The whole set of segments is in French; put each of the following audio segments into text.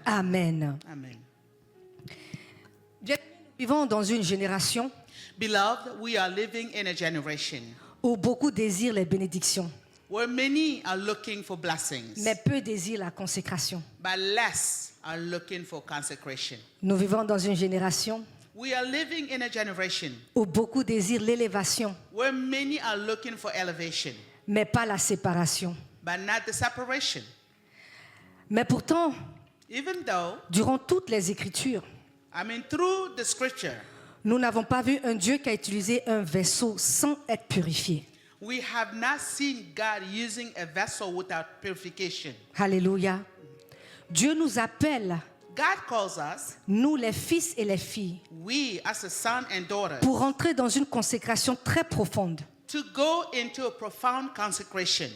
Amen. Amen. Bien, nous vivons dans une génération Beloved, we are living in a generation où beaucoup désirent les bénédictions, where many are looking for blessings, mais peu désirent la consécration. but less are looking for consecration. Nous vivons dans une génération We are living in a generation où beaucoup désirent l'élévation, where many are looking for elevation, mais pas la séparation. but not the separation. Mais pourtant, Even though, durant toutes les Écritures, through the scripture, nous n'avons pas vu un Dieu qui a utilisé un vaisseau sans être purifié. we have not seen God using a vessel without purification. Alléluia. Dieu nous appelle, God calls us, nous les fils et les filles, we as a son and daughter, pour entrer dans une consécration très profonde. to go into a profound consecration.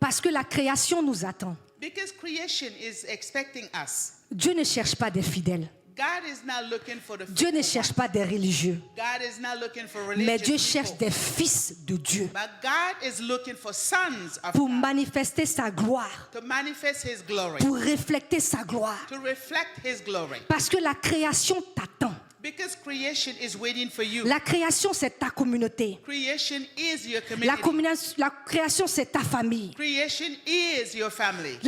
Parce que la création nous attend. Because creation is expecting us. Dieu ne cherche pas des fidèles. God is not looking for the Dieu ne faithful cherche ones. pas des religieux. God is not looking for Mais religious Dieu cherche people. des fils de Dieu But God is looking for sons of pour God manifester sa gloire, to manifest His glory, pour refléter sa gloire. to reflect His glory. Parce que la création t'attend. Because creation is waiting for you. La création, c'est ta communauté. Creation is your La community. création, c'est ta famille. Creation is your family.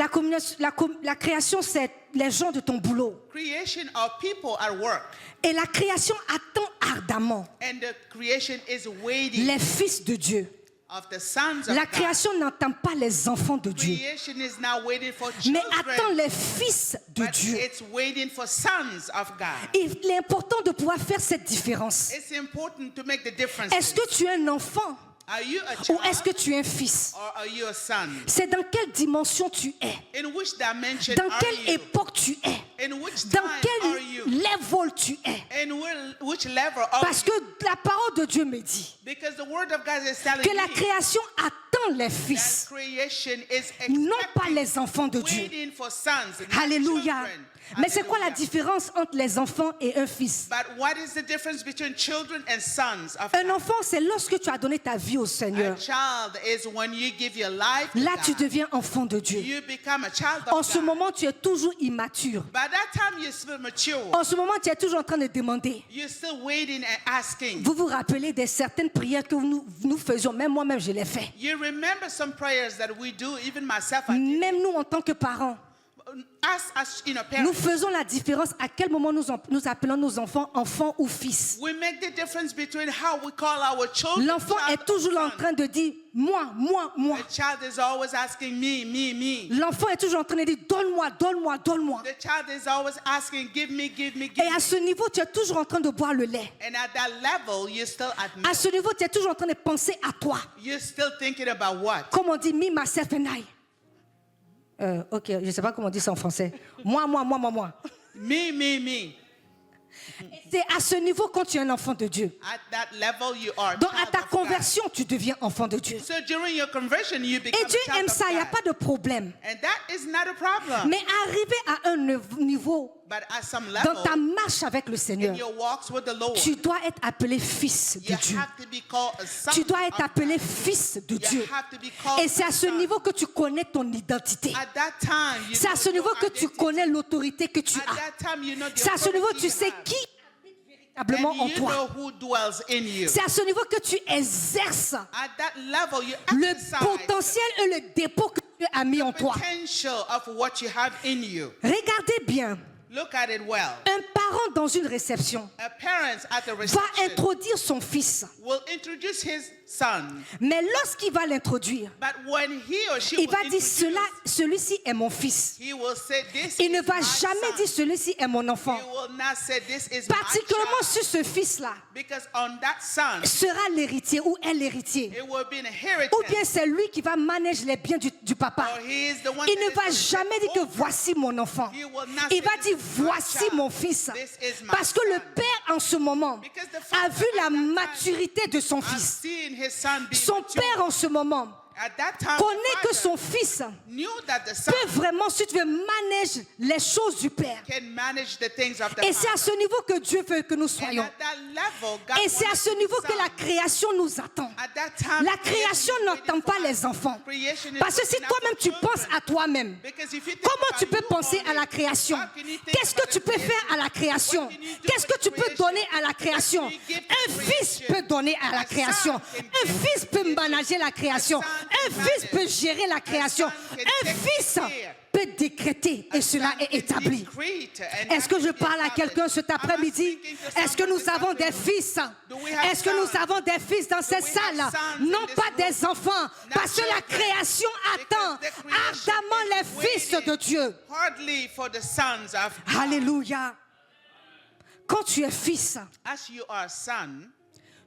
La création, c'est les gens de ton boulot. Creation are people at work. Et la création attend ardemment And the creation is waiting les fils de Dieu. of the sons of La God. création n'attend pas les enfants de Dieu, Creation is not waiting for mais children, attend les fils de but Dieu. it's waiting for sons of God. Il est important de pouvoir faire cette différence. It's important to make the difference. Est-ce que tu es un enfant Are you a ou est-ce que child tu es un fils? or are you a son? C'est dans quelle dimension tu es? In which dimension Dans are quelle you? époque tu es? In which Dans time quel are you? level tu es? In which level are Parce que you? la parole de Dieu me dit Because the word of God is telling que la me création attend les that fils, creation is non pas expecting, les enfants de Dieu. waiting for sons, not Alléluia. children. Mais c'est quoi la Hallelujah. différence entre les enfants et un fils? But what is the difference between children and sons of Un God? enfant, c'est lorsque tu as donné ta vie au A Seigneur. child is when you give your life to Là, tu God. deviens enfant de Dieu. You become a child En of ce God. moment, tu es toujours immature. By that time, you're still mature. En ce moment, tu es toujours en train de demander. You're still waiting and asking. Vous vous rappelez des certaines prières que nous faisions, même moi-même, je les fais. You remember some prayers that we do, even myself. I did. Même nous, en tant que parents, As nous parents, faisons la différence à quel moment nous appelons nos enfants enfants ou fils. we make the difference between how we call our children. L'enfant child est toujours or en son. train de dire moi, moi, moi. The child is always asking me, me, me. L'enfant est toujours en train de dire donne-moi, donne-moi, donne-moi. The child is always asking, give me, give me, give Et à me. ce niveau, tu es toujours en train de boire le lait. And at that level, you're still at À milk. ce niveau, tu es toujours en train de penser à toi. You're still thinking about what? Comme on dit me, myself and I. Ok, je ne sais pas comment on dit ça en français. Moi, moi, moi, moi, moi. Me, me, me. C'est à ce niveau quand tu es un enfant de Dieu. At that level, you are. a Donc à child ta of God. conversion, tu deviens enfant de Dieu. So during your conversion, you become Et Dieu a child aime of ça, il n'y a God. pas de problème. And that is not a problem. Mais arriver à un niveau, But at some dans ta level, marche avec le Seigneur, in your walks with the Lord, tu dois être appelé fils de you Dieu. have to be called a son. Tu dois être of appelé God. fils de You Dieu. have to be called Et c'est à ce a son. niveau que tu connais ton identité. At that time, you C'est à know ce your niveau que tu identity. connais l'autorité que tu At as. that time, you know the C'est à ce niveau que authority tu you sais have. qui habite véritablement en And you toi. know who dwells in you. C'est à ce niveau que tu exerces At that level, you le exercise potentiel et le dépôt que Dieu a mis en toi. potential of what you have in you. Regardez bien, Look at it well. un parent dans une réception A parent at the va reception introduire son fils. will introduce his son, Mais lorsqu'il va l'introduire, but when he or she il will va dire introduce, celui-ci est mon fils. he will say, "This Il ne is va my jamais son." dire celui-ci est mon enfant. He will not say, "This is my Particulièrement child," sur ce fils-là, because on that son, sera l'héritier ou est l'héritier. it will be an inheritance. Ou bien c'est lui qui va manager les biens du papa. Or he is the one Il that ne is va going to jamais take dire que over. voici mon enfant. He will not Il say, va "This dire is my voici child. mon fils. This is my Parce que le son." père en ce moment Because the a father vu at la that time maturité de son has fils. seen his son be Son mature. père en ce moment At that time, connaît the que father son fils knew that the son peut vraiment, si tu veux, manage les choses du Père. can manage the things of the Et c'est à father. ce niveau que Dieu veut que nous And soyons. at that level, God Et c'est à wanted ce his niveau que son. la création nous attend. At that time, La création is n'attend waiting pas for les us. enfants. Creation is Parce que si waiting toi-même for tu children. penses à toi-même, Because if you think comment about tu peux you penser only, à la création? how can you think Qu'est-ce que about tu the peux creation? faire à la création? What can you do Qu'est-ce with que tu peux creation? donner à la création? What can you give to Un fils creation? peut donner à la A création. son can Un give fils to peut creation. manager la création. A son Un can fils manage. peut gérer la création. son can Un take fils care. peut décréter et cela est établi. Est-ce que je parle à quelqu'un cet après-midi? Est-ce que nous avons des fils? Est-ce que nous avons des fils dans cette salle? Non pas des enfants, parce que la création attend ardemment les fils de Dieu. Hardly for the sons of God. Alléluia. Quand tu es fils, As you are a son,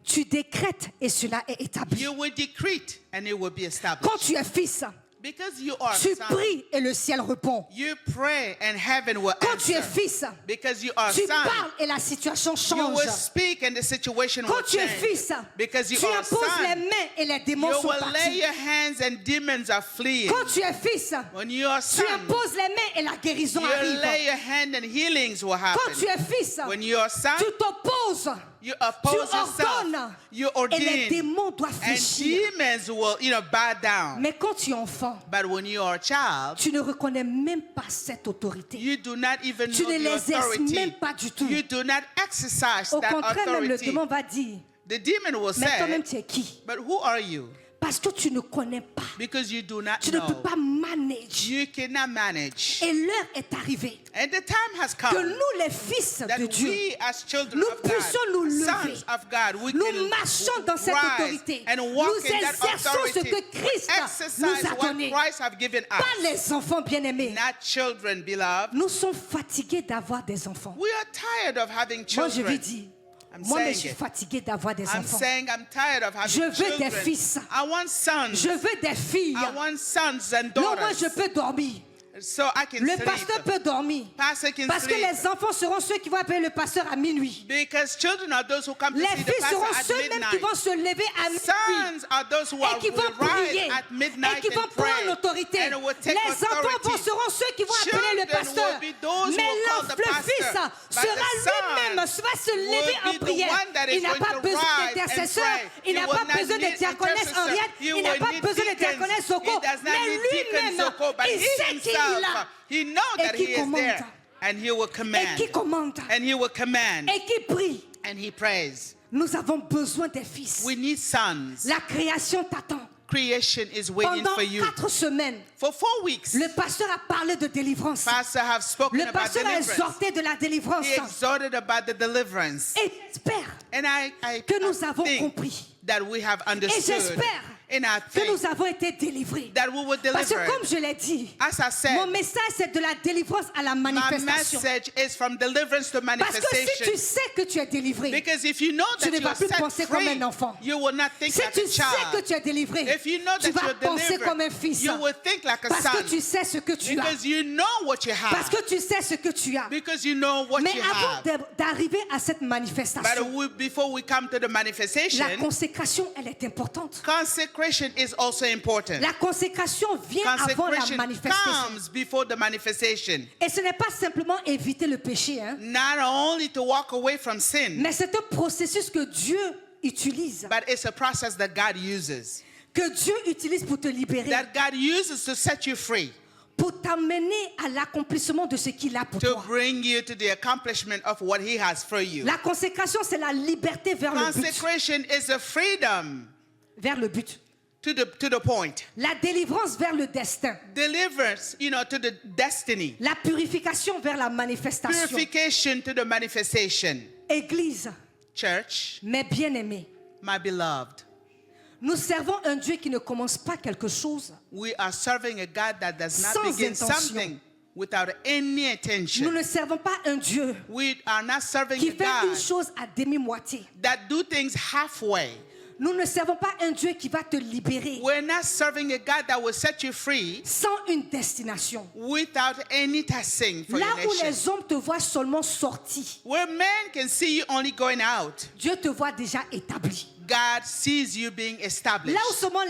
tu décrètes et cela est établi. you will decrete and it will be Quand established. tu es fils, Because you are a tu son, pries et le ciel répond. you pray and heaven will Quand tu es answer. fils, Because you are a tu son, parles et la situation you change. will speak and the situation will Quand tu es change. fils, Because you tu are a imposes les son, mains et les démons you sont will lay partis. your hands and demons are fleeing. Quand tu es fils, When you are a tu son, imposes les mains et la guérison you arrive. lay your hand and healings will happen. Quand tu es fils, When you are a son, tu t'opposes, you tu oppose yourself. ordonnes You et les ordain. démons doivent And fléchir. demons will, bow down. Mais quand tu es enfant, But when you are a child, tu ne reconnais même pas cette autorité. you do not even Tu know ne the l'exerces authority. même pas du tout. You do not exercise Au that contraire, même le authority. démon va dire, The demon will mais toi-même say, tu es qui? but who are you? Parce que tu ne connais pas. Because you do not Tu ne peux know. pas manager. You cannot manage. Et l'heure est arrivée And the time has que come nous, les fils that de Dieu, we as children nous of God, puissions nous lever. sons of God, we nous can marchons dans cette rise autorité. and Nous walk in that exerçons ce authority. que Christ Exercise nous a what donné. Christ have given Pas us. les enfants bien-aimés. Not children, beloved. Nous sommes fatigués d'avoir des enfants. We are tired of having Moi, je vais children. dire, I'm moi, mais saying je suis it. fatiguée d'avoir des I'm enfants. saying I'm tired of having Je veux children. des fils. I want sons. Je veux des filles. I want sons and Non, moi, daughters. je peux dormir. So I can Le sleep. pasteur peut dormir. Pastor can Parce que sleep. les enfants seront ceux qui vont appeler le pasteur à minuit. Because children are those who come to Les see the filles pastor seront at ceux-mêmes qui midnight. vont se lever à minuit. Sons are those who are Et qui vont will rise prier. at midnight Et qui vont and pray. prendre l'autorité. And will take Les enfants authority. seront ceux qui vont appeler le Children pasteur. will be those who Mais will call the le pastor. fils But sera the son lui-même, va se lever will en be the prière. one that is Il n'a going pas to besoin rise and d'intercesseur. pray. Il He n'a will pas not besoin de need diaconesse intercessor. Henriette. He Il n'a will pas need besoin de deacons. diaconesse Soko. He does not Mais need deacons lui-même, Soko, but il he sait qu'il est himself, là. he knows Et that qui he is commande. there. And he will Et command. qui commande. And he will command. Et qui prie. And he prays. Nous avons besoin des fils. We need sons. La création t'attend. Creation is waiting Pendant for you. 4 semaines, For 4 weeks, le pasteur a parlé de délivrance. pastor have spoken Le about pasteur a deliverance. exhorté de la délivrance. He exhorted about the deliverance. Et j'espère And I que nous avons think compris. that we have Et understood. j'espère And I que think nous avons été délivrés. that we will Parce que deliver. comme je l'ai dit, As I said, mon message c'est de la délivrance à la my manifestation. message is from deliverance to Parce que si manifestation. tu sais que tu es délivré, Because if you know tu that ne you vas are plus set penser comme free, un enfant. you will not think si like tu a sais que child. tu es délivré, If you know tu that vas you're penser comme un delivered, fils. you will think like a Parce que son. tu sais ce que tu as. Because you know what you Parce have. que tu sais ce que tu as. Because you know what Mais you avant have. d'arriver à cette But manifestation, before we come to the manifestation, la consécration, elle est importante. consecration is also important. La consécration vient avant la Consecration manifestation. comes before the manifestation. Et ce n'est pas simplement éviter le péché, hein, Not only to walk away from sin, mais c'est un processus que Dieu utilise, but it's a process that God uses. que Dieu utilise pour te libérer, That God uses to set you free, pour t'amener à l'accomplissement de ce qu'il a pour to toi. bring you to the accomplishment of what He has for you. La consécration, c'est la liberté vers le but. Consecration is a freedom Vers le but. to the point. La délivrance vers le destin. Deliverance, to the destiny. La purification vers la manifestation. Purification to the manifestation. Église, Church, mes bien-aimés, my beloved, nous servons un Dieu qui ne commence pas quelque chose. we are serving a God that does not Sans begin intention. something without any Nous intention. ne servons pas un Dieu We are not serving qui a fait une God chose à demi-moitié. that do things halfway. Nous ne servons pas un Dieu qui va te libérer We're not serving a God that will set you free sans une destination. without any testing for Là your où nation. les hommes te voient seulement sorti, Where men can see you only going out, Dieu te voit déjà établi. God sees you being established. Là où seulement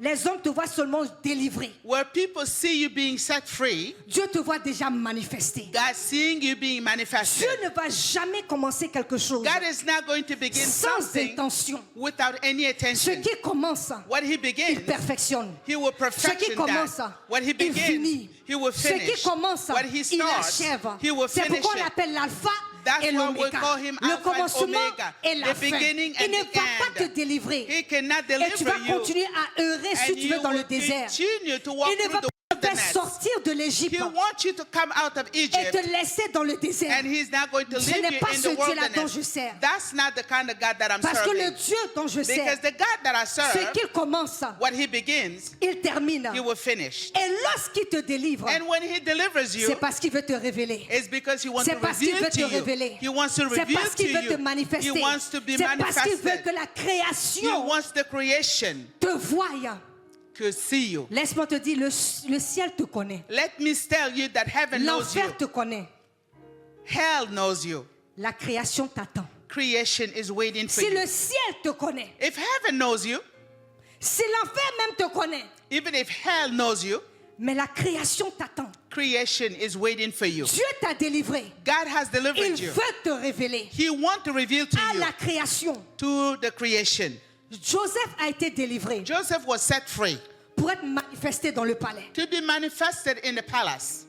les hommes te voient seulement délivré. Where people see you being set free, Dieu te voit déjà manifester. God seeing you being manifested. Dieu ne va jamais commencer quelque chose God is not going to begin sans something intention. without any Ce attention. qui commence, What he il begins, perfectionne. he will Ce qui perfection commence, that. What he il begins, finit. he will Ce qui finish. commence, What he il starts, achève. he will C'est finish pourquoi on it. l'appelle l'alpha That's et why we l'oméga. call him Le Alpha and commencement Omega, et la the fin. beginning Il and ne the va pas te end. délivrer. He cannot Et tu deliver vas you, continuer à errer si and tu veux you dans le will désert. continue to walk Il ne through va the pas te faire wilderness. sortir de l'Égypte He wants you to come out of et Egypt, te laisser dans le désert. and he's not going to Ce leave n'est you pas in ce the Dieu-là dont wilderness. je sers. That's not the kind of God that I'm Parce que le serving. Dieu dont je sers, Because the God that I ce serve, qu'il commence, what he begins, il termine. he will finish. Et lorsqu'il te délivre, And when he delivers you, c'est parce qu'il veut te révéler. it's because he wants C'est to parce qu'il reveal veut to te you. révéler. He wants to C'est reveal parce to qu'il veut te you. manifester. He wants to be C'est parce qu'il veut manifested. que la He création wants the creation te voie. to see you. Laisse-moi te dire, le ciel te connaît. Let me tell you that heaven knows you. L'enfer te connaît. Hell knows you. La création t'attend. Creation is waiting for Si you. le ciel te connaît, If heaven knows you, si l'enfer même te connaît, even if hell knows you, mais la création t'attend. creation is waiting for you. Dieu t'a délivré. God has Il delivered you. veut te révéler He wants to reveal to à you, la création. to the creation. Joseph a été délivré Joseph was set free pour être manifesté dans le palais. to be manifested in the palace.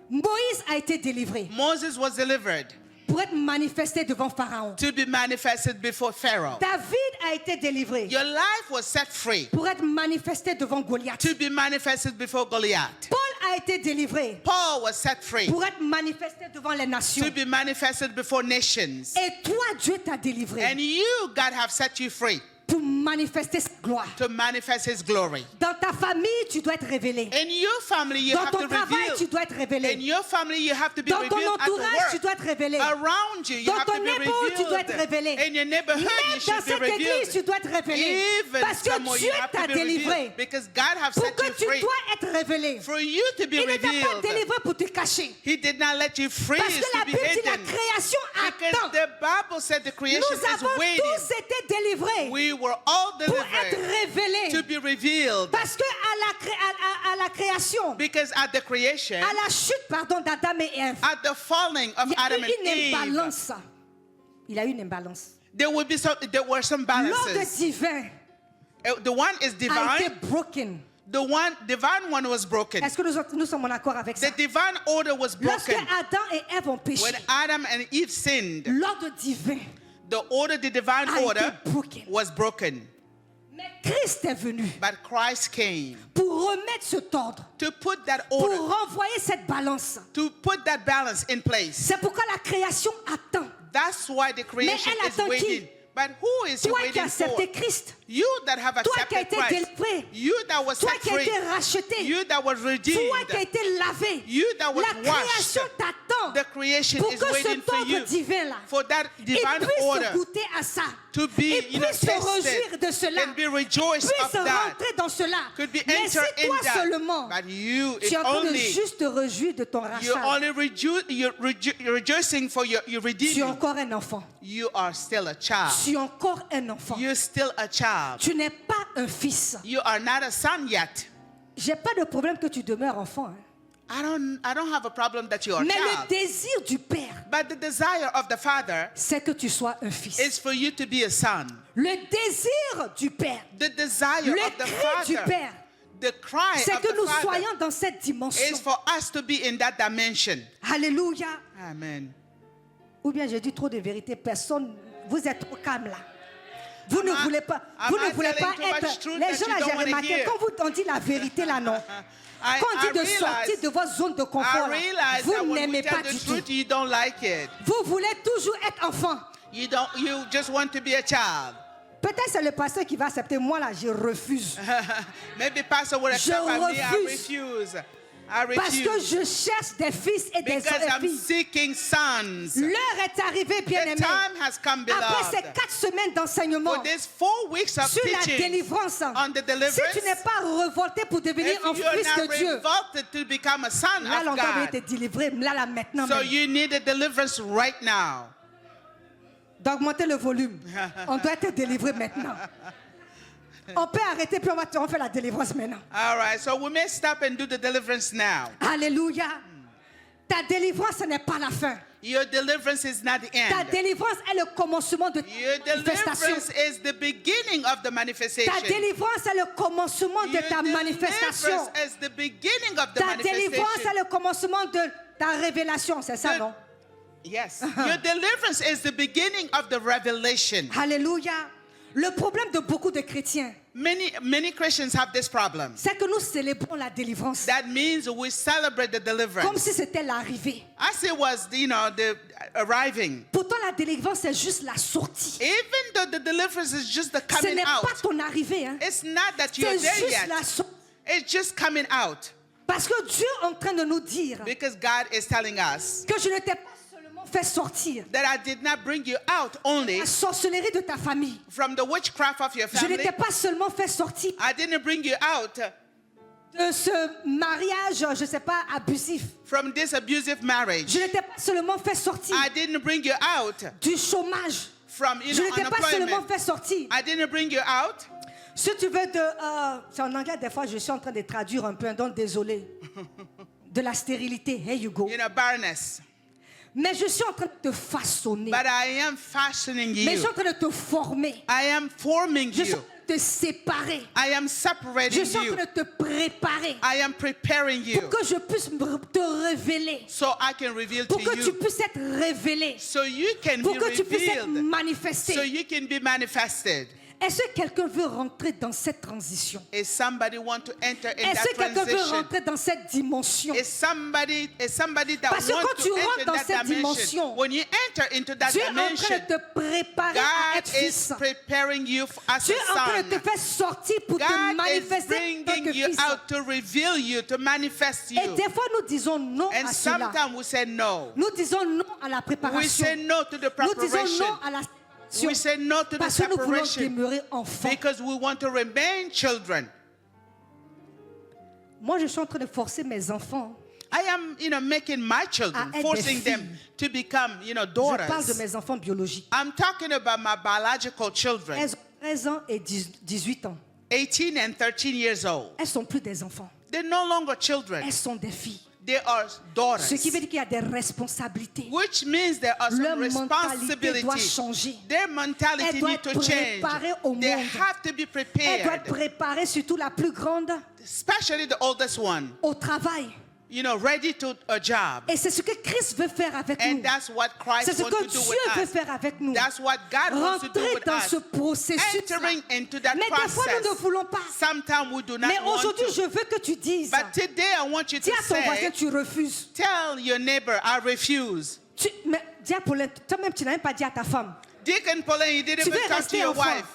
Moïse a été délivré Moses was delivered pour être manifesté devant Pharaon. to be manifested before Pharaoh. David a été délivré Your life was set free pour être manifesté devant Goliath. to be manifested before Goliath. Paul a été délivré Paul was set free pour être manifesté devant les nations. to be manifested before nations. Et toi, Dieu t'a délivré And you, God, have set you free pour manifester sa gloire. to manifest His glory. Dans ta famille, tu dois être révélé. In your family, you Dans have ton to travail, tu reveal. dois être In révélé. your family, you have to be Dans ton revealed at the entourage, tu work. dois être révélé. Around you, you Dans have to ton be neighborhood, tu dois être revealed. révélé. In your neighborhood, you Même dans should be cette église, tu revealed. dois être révélé. Even Parce que somewhere Dieu you have t'a to be délivré. revealed. Because God has Pour set que you tu free. dois être révélé. For you to be Il ne t'a pas revealed. délivré pour te cacher. He did not let you freeze Parce que la to be Bible dit la hidden. création Because attend. the Bible said the creation Nous is avons waiting. tous été délivrés We were all pour être delivered révélés. to be revealed. Parce que à la création, Because at the creation, à la chute, pardon, d'Adam et Ève, at the falling of il y a Adam eu and une Eve, imbalance. Il y a eu une imbalance. there were some L'ordre balances. divin The one is a été divine. broken. The divine one was broken. Est-ce que nous sommes en accord avec ça? The divine order was Lorsque broken. Adam et Ève ont péché, When Adam and Eve sinned, l'ordre divin, the divine a été order broken. was broken. Mais Christ est venu But Christ came pour remettre cet ordre, to put that pour order, renvoyer cette balance. to put that balance in place. C'est pourquoi la création attend. That's why the creation elle is attend qui? waiting. But who is he Toi qui as waiting for? accepté Christ, You that have toi qui as accepted été Christ. délivré, You that was toi set qui as free. été racheté, You that was redeemed. toi qui as été lavé, You that was la création washed. t'attend The creation pour is que waiting cet for ordre you. divin-là, For that il divine puisse order goûter à ça, to be, il puisse se réjouir de tested cela, and be rejoiced of puisse that. rentrer dans cela. Could be Mais si enter in toi that. seulement, But you, tu it's es en train de only, juste te réjouir de ton you're rachat, only you're rejoicing for your tu es redeeming. encore un enfant. You are still a child. Tu es encore un enfant. You're still a child. Tu n'es pas un fils. You are not a son yet. J'ai pas de problème que tu demeures enfant, hein. I don't have a problem that you are a Mais le child. désir du Père, But the desire of the Father c'est que tu sois un fils. is for you to be a son. Le désir du Père, The desire le of the cri du Father, Père, the cry c'est of que the nous Father soyons dans cette dimension. is for us to be in that dimension. Alléluia. Amen. Ou bien j'ai dit trop de vérité. Personne, vous êtes trop calme là. Vous ne voulez pas, am vous I ne voulez pas telling too much être. truth Les that gens you là, don't j'ai wanna remarqué, hear? quand on dit la vérité là, non. Quand on dit de sortir de votre zone de confort, I là, realize that vous when we n'aimez tell pas the du tout. truth, you don't like it. Vous voulez toujours être enfant. You just want to be a child. Peut-être c'est le pasteur qui va accepter. Moi là, je refuse. Maybe pastor will accept Je but me, I refuse. refuse. I Parce que refuse. je cherche des fils et des Because I'm filles. seeking sons. L'heure est arrivée, The bien-aimé. time has come, Après ces beloved. 4 semaines d'enseignement For these 4 weeks of sur la teaching délivrance, on the deliverance, si tu n'es pas revolté pour devenir un if you are fils not de Dieu, revolted to become a son là, of on doit être God, délivré, là, maintenant. so même. you need a deliverance right now. D'augmenter le volume. On doit être délivré maintenant. On peut arrêter puis on fait la délivrance maintenant. All right, so we may stop and do the deliverance now. Alléluia. Ta délivrance, ce n'est pas la fin. Your deliverance is not the Ta end. délivrance est le commencement de Your ta manifestation. deliverance is the beginning of the manifestation. Ta délivrance est le commencement de Your ta manifestation. deliverance is the beginning of the Ta délivrance manifestation. est le commencement de ta révélation. C'est ça, non? Yes. Your deliverance is the beginning of the revelation. Alléluia. Le problème de beaucoup de chrétiens, Many Christians have this problem. c'est que nous célébrons la délivrance That means we celebrate the comme deliverance si c'était l'arrivée. as it was, the arriving. Pourtant, la délivrance, c'est juste la sortie. Even though the deliverance is just the Ce coming n'est pas out. ton arrivée. Hein. It's not that you're C'est there juste la yet. sortie. It's just coming out. Parce que Dieu est en train de nous dire Because God is telling us que je ne t'ai pas seulement fait sortir that I did not bring you out only la sorcellerie de ta famille. from the witchcraft of your Je ne family. t'ai pas seulement fait sortir I didn't bring you out de ce mariage, je ne sais pas, abusif. from this abusive marriage. Je ne t'ai pas seulement fait sortir I didn't bring you out du chômage. from Je ne t'ai pas seulement unemployment. fait sortir. I didn't bring you out. Si tu veux c'est en anglais, des fois je suis en train de traduire un peu, donc désolé. De la stérilité, here you go. Barrenness. Mais je suis en train de te façonner. But I am fashioning Mais je suis you. en train de te former. I am forming Je suis en you. train de te séparer. I am Je separating suis en you. train de te préparer I am preparing you pour que je puisse te révéler. so I can reveal to Pour que tu you. puisses être révélé. So you can Pour be que tu puisses être revealed. manifesté. So you can be manifested. Est-ce que quelqu'un veut rentrer dans cette transition? If somebody want to enter in Est-ce que that quelqu'un veut transition, rentrer dans cette dimension? is somebody that Parce que want quand tu to rentres enter dans that cette dimension, dimension, when you enter into that Dieu est en train dimension, de te préparer à God être is fils. preparing you as Dieu a est en train de te son. faire sortir pour te God is manifester en tant que bringing you fils. out to reveal you, to manifest Et you. des fois, nous disons non And à cela. sometimes we say no. Nous disons non à la We préparation. say no to the Nous disons preparation. non à la We say no to the parce que nous voulons separation demeurer enfants. because we want to remain children. Moi, je suis en train de forcer mes enfants. I am, making my children, À être forcing des them to become, Je parle de daughters. mes enfants biologiques. I'm talking about my biological children, Elles ont 13 ans et 18 ans. 18 and 13 years old. Elles sont plus des enfants. They're no longer children. Elles sont des filles. They are daughters. Ce qui veut dire qu'il y a des responsabilités. Which means there are some Leur mentalité doit responsibilities. changer. Their mentality Elle doit need to être change. préparée au They monde. have to be Elle doit être prepared, préparée, surtout la plus grande, especially the oldest one, au travail. ready to a job. Et c'est ce que Christ veut faire avec nous. And that's what C'est Christ ce wants que to do Dieu with veut us. faire avec nous. That's what God wants to do Rentrer with dans us. ce processus. Entering into that Mais des fois, nous ne process. voulons pas. Sometimes we do not Mais want aujourd'hui, to. je veux que tu dises. But today I want you Dis to à ton voisin, say, tu refuses. tell your neighbor, I refuse. Mais dis à Pauline, toi-même, tu n'as même pas dit à ta femme. Deacon Pauline, you didn't Tu veux even talk to rester your enfant. wife.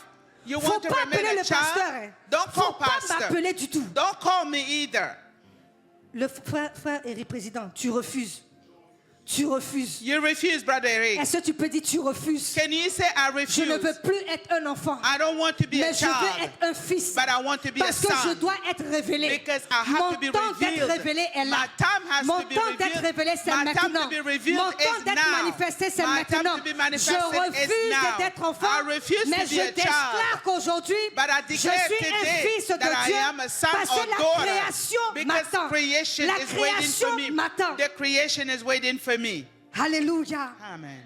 You Faut want to pas remain appeler a le pasteur. child? Hein. Don't Faut call pas pastor. m'appeler du tout. Don't call me either. Le frère Eric Président, tu refuses. Tu refuses. You refuse, Brother Eric. Est-ce que tu peux dire tu refuses? Can you say I Je ne veux refuse? plus être un enfant. I don't want to be a Mais je veux child, être un fils. but I want to be a Parce que je son. dois être révélé. Because I have Mon to be temps d'être revealed. révélé est là. My time has Mon to be temps d'être revealed. révélé, c'est My time maintenant. to be revealed Mon temps is d'être now. manifesté, c'est My time maintenant. to be Je manifested is refuse now. d'être enfant. I refuse Mais to be je a child. déclare qu'aujourd'hui, But I je declare suis un today fils de that I Dieu. am a son Parce or que la daughter. création Because m'attend. creation La is waiting for création me. m'attend. The creation is waiting for me. Alléluia. Amen.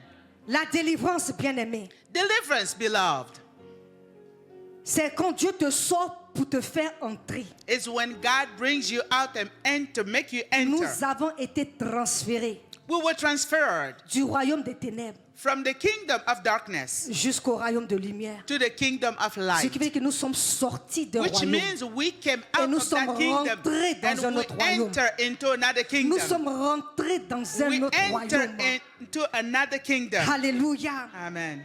La délivrance, bien-aimée, Deliverance, beloved, c'est quand Dieu te sort pour te faire entrer. is when God brings you out and to make you Nous enter. avons été transférés We were transferred du royaume des ténèbres from the kingdom of darkness jusqu'au royaume de lumière. to the kingdom of Ce light. qui veut dire que nous sommes sortis d'un Which royaume. means we came Et out nous of that sommes kingdom rentrés dans un and we autre royaume. enter into another Nous kingdom. sommes rentrés dans We un autre enter royaume. into another kingdom. Alléluia. Amen.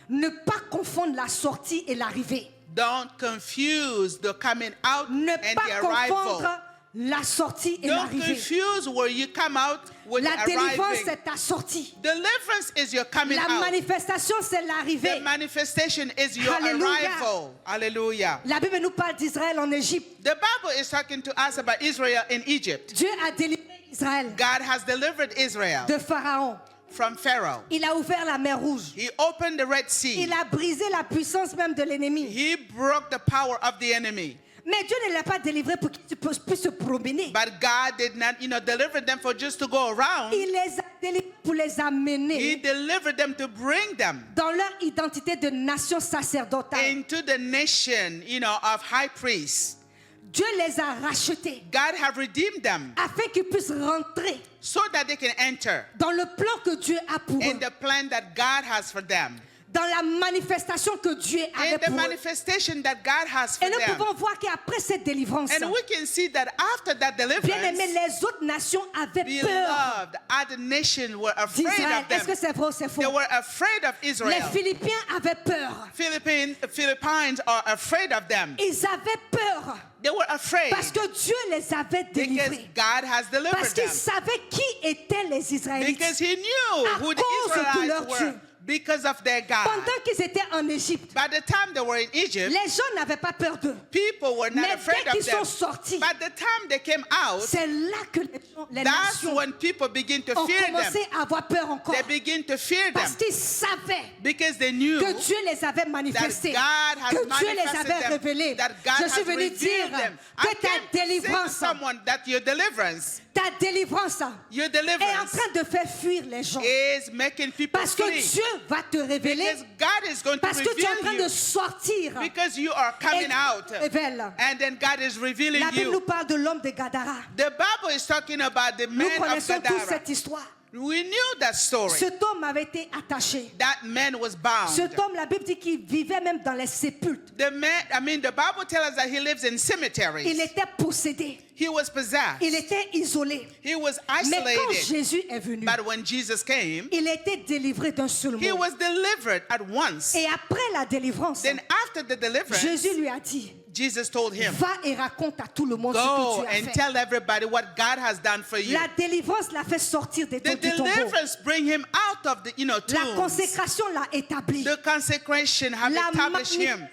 Ne pas confondre la sortie et l'arrivée. Don't confuse the coming out Ne and pas the confondre arrival. la sortie et Don't l'arrivée. confuse where you come out with La délivrance, arriving. c'est ta sortie. Deliverance is your coming La out. manifestation, c'est The l'arrivée. manifestation is your Hallelujah. arrival. Hallelujah. La Bible nous parle d'Israël en Égypte. The Bible is talking to us about Israel in Egypt. Dieu a délivré Israël God has delivered Israel de Pharaon. from Pharaoh. Il a ouvert la mer Rouge. He opened the Red Sea. Il a brisé la puissance même de l'ennemi. He broke the power of the enemy. Mais Dieu ne l'a pas délivré pour qu'il puisse se promener. But God did not, deliver them for just to go around. Il les a délivrés pour les He amener delivered them to bring them dans leur identité de nation sacerdotale. into the nation, of high priests. Dieu les a rachetés God have redeemed them afin qu'ils puissent rentrer so that they can enter dans le plan que Dieu a pour eux, in the plan that God has for them, dans la manifestation que Dieu in avait the pour eux. manifestation that God has for Et nous them. pouvons voir qu'après cette délivrance, And we can see that after that bien aimé, deliverance, les autres nations avaient peur beloved, other nations were afraid d'Israël. of Est-ce que them. c'est vrai ou c'est They faux? were afraid of Les Israel. Philippiens avaient peur. Philippines are afraid of them. Ils avaient peur They were afraid parce que Dieu les avait because délivrés. God has delivered Parce qu'ils them. savaient qui étaient les Israélites. Because he knew À who the cause de leur Israelites Dieu. were because of their God. Pendant qu'ils étaient en Égypte, By the time they were in Egypt, les gens n'avaient pas peur d'eux. people were not Mais afraid dès of qu'ils sont them. sortis, By the time they came out, c'est là que les that's nations when people begin to ont fear them. commencé à avoir peur encore. They begin to fear them Parce qu'ils savaient because they knew que Dieu les avait manifestés, that God has que Dieu les manifested avait them, révélés. that God Je suis has venu revealed dire them. que I ta came to say to délivrance, someone that your deliverance est your en deliverance train de faire fuir les gens. is making people Parce que flee. Dieu va te révéler, Because God is going to parce que tu es en train reveal de you. sortir. Because you are coming out. Révèle. And then God is revealing La Bible nous you. parle de l'homme de Gadara. The Bible is talking about the Nous man of connaissons tous Gadara. cette histoire. We knew that story. Cet homme avait été attaché. That man was bound. Cet homme, la Bible dit qu'il vivait même dans les sépulcres. The Bible tells us that he lives in Il cemeteries. était possédé. He was possessed. Il était isolé. He was Mais quand isolated. Jésus est venu, But when Jesus came, il a été délivré d'un seul he mot. was delivered at once. Et après la délivrance, Then after the deliverance, Jésus lui a dit, Jesus told him, va et raconte à tout le monde ce que go tu as and fait. tell everybody what God has done for you. La délivrance l'a fait sortir des The tombeaux. deliverance bring him out of the La tombs. consécration l'a établi. The consecration have La established him.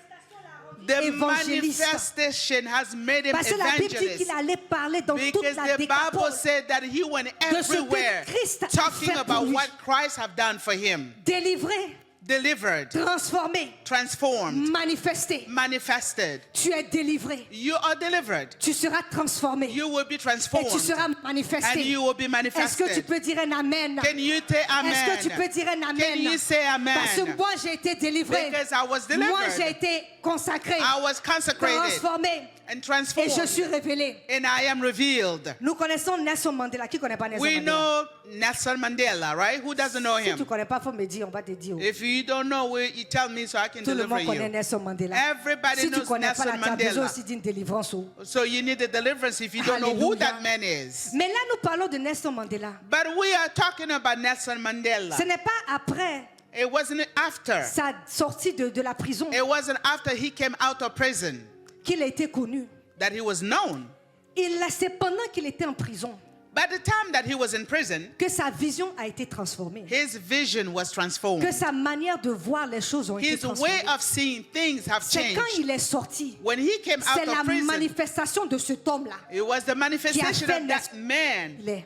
The évangéliste. manifestation has made him Parce que la Bible dit evangelist. qu'il allait parler dans toute Because la the Bible décapole. said that he went ce que everywhere Christ a talking fait pour about lui. what Christ have done for him. Délivré, Delivered, transformé, transformed, manifesté. manifested. Tu es délivré. You are delivered. Tu seras transformé. You will be Et transformed. tu seras And manifesté. you will be Est-ce que tu manifested. peux dire un amen? Can you say amen? Est-ce que tu peux dire un Can amen? you say amen? Parce que moi j'ai été délivré. Because I was delivered. Moi j'ai été consacré, I was consecrated transformé and et transformed. je suis révélé. And I am revealed. Nous connaissons Nelson Mandela. Qui connaît pas Nelson We Mandela? know Nelson Mandela, right? Who doesn't know Si tu him? connais pas, faut me dire, on va te dire. If you don't know, you tell me so I can Tout le deliver monde connaît you. Nelson Mandela. Everybody Si tu knows connais pas, Nelson là, tu as besoin Mandela. aussi d'une délivrance. Oh. So you need a deliverance if you don't know who Hallelujah. that man is. Mais là, nous parlons de Nelson Mandela. But we are talking about Nelson Mandela. Ce n'est pas après It wasn't after. sa sortie de la prison It wasn't after he came out of prison qu'il a été connu. that he was known. C'est pendant qu'il était en prison By the time that he was in prison, que sa vision a été transformée. his vision was transformed. Que sa manière de voir les choses ont été His way transformées. of seeing things have C'est quand changed. il est sorti. When he came C'est out la of prison, manifestation de cet homme-là. it was the manifestation fait of that man Il est.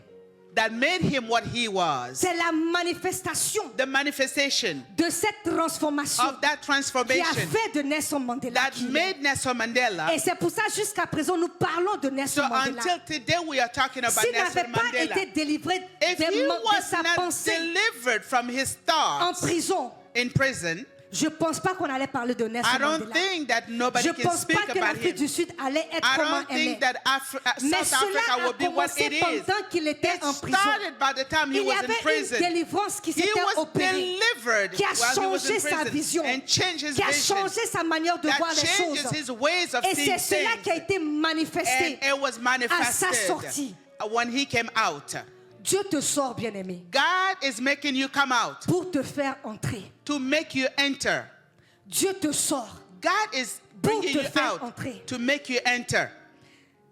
that made him what he was. C'est la manifestation The manifestation de cette transformation of that qui a transformation fait de Nelson Mandela that qui il est. made Nelson Mandela. Et c'est pour ça jusqu'à présent nous parlons de So Nelson Mandela. until today we are talking about S'il Nelson n'avait pas été Mandela. délivré If he de was sa not pensée delivered from his en thoughts prison, in prison, je ne pense pas qu'on allait parler de Nelson I don't Mandela. think that nobody Je ne can pense speak pas que about l'Afrique him. du Sud allait être I comment don't elle est. think that Mais South Africa cela a will be what commencé it is. pendant qu'il était It en prison. started by the time he Il y was in avait une prison. délivrance qui He s'était was opérée, delivered qui a while he was changé in sa prison vision, and changed his qui a vision. changé sa manière de That voir les changes choses. his ways of Et seeing c'est cela qui a things. été manifesté And it was à sa manifested sortie. when he came out. Dieu te sort, bien-aimé, God is making you come out pour te faire entrer. to make you enter. Dieu te sort. God is Pour bringing te you faire out entrer. to make you enter.